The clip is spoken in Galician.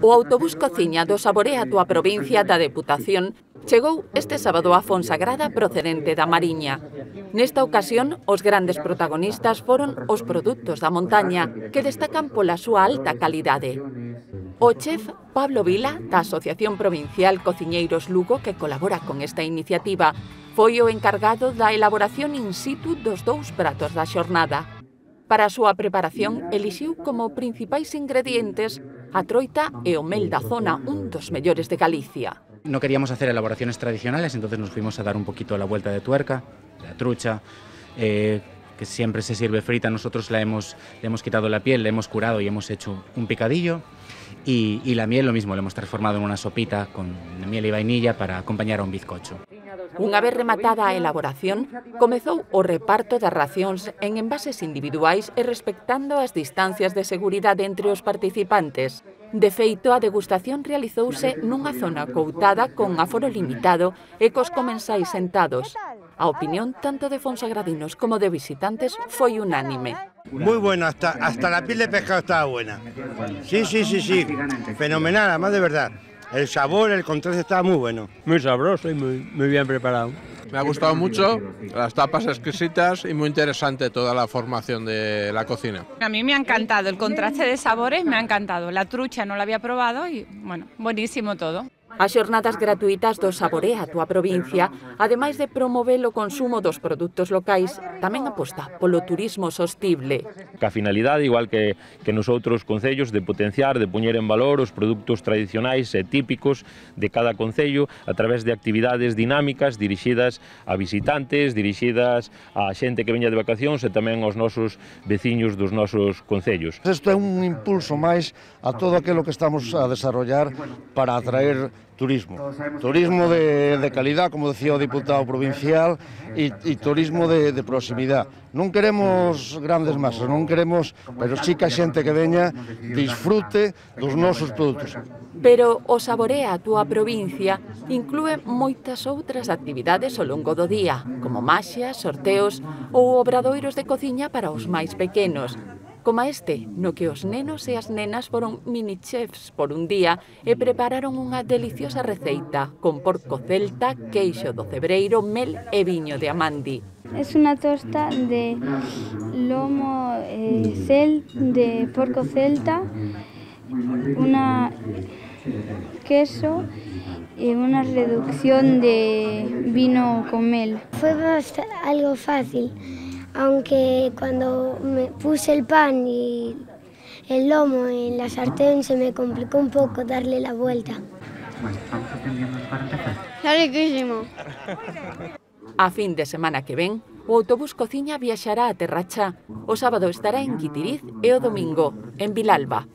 O autobús cociña do Saborea a túa provincia da Deputación chegou este sábado a Fonsagrada procedente da Mariña. Nesta ocasión, os grandes protagonistas foron os produtos da montaña, que destacan pola súa alta calidade. O chef Pablo Vila, da Asociación Provincial Cociñeiros Lugo, que colabora con esta iniciativa, foi o encargado da elaboración in situ dos dous pratos da xornada. Para a súa preparación, elixiu como principais ingredientes a troita e o mel da zona, un dos mellores de Galicia. No queríamos hacer elaboraciones tradicionales, entonces nos fuimos a dar un poquito la vuelta de tuerca, la trucha, que siempre se sirve frita, nosotros le hemos quitado la piel, la hemos curado y hemos hecho un picadillo. Y la miel lo mismo, lo hemos transformado en una sopita con miel y vainilla para acompañar a un bizcocho. Unha vez rematada a elaboración, comezou o reparto das racións en envases individuais e respectando as distancias de seguridade entre os participantes. De feito, a degustación realizouse nunha zona coutada con aforo limitado e cos comensais sentados. A opinión tanto de fonsagradinos como de visitantes foi unánime. Muy bueno, hasta la piel de pescado estaba buena. Sí, fenomenal, además de verdad. El sabor, el contraste estaba muy bueno. Muy sabroso y muy bien preparado. Me ha gustado mucho, las tapas exquisitas y muy interesante toda la formación de la cocina. A mí me ha encantado, el contraste de sabores me ha encantado. La trucha no la había probado y, bueno, buenísimo todo. As xornadas gratuitas do Saborea a túa provincia, ademais de promover o consumo dos produtos locais, tamén aposta polo turismo sostible. A finalidade, igual que nos outros concellos, de potenciar, de poñer en valor os produtos tradicionais e típicos de cada concello a través de actividades dinámicas dirixidas a visitantes, dirixidas a xente que veña de vacacións e tamén aos nosos veciños dos nosos concellos. Isto é un impulso máis a todo aquilo que estamos a desarrollar para atraer turismo. Turismo de calidad, como decía o diputado provincial, e turismo de proximidade. Non queremos grandes masas, non queremos, pero sí que a xente que veña disfrute dos nosos produtos. Pero o Saborea a túa provincia inclúe moitas outras actividades ao longo do día, como maxia, sorteos ou obradoiros de cociña para os máis pequenos, como este, no que os nenos e as nenas foron mini-chefs por un día e prepararon unha deliciosa receita con porco celta, queixo do cebreiro, mel e viño de Amandi. Es una tosta de lomo de porco celta, una queso y una reducción de vino con mel. Fue algo fácil. Aunque cuando me puse el pan y el lomo en la sartén se me complicó un poco darle la vuelta. Está riquísimo. A fin de semana que ven, o autobús cociña viaxará a Terrachá. O sábado estará en Guitiriz e o domingo en Vilalba.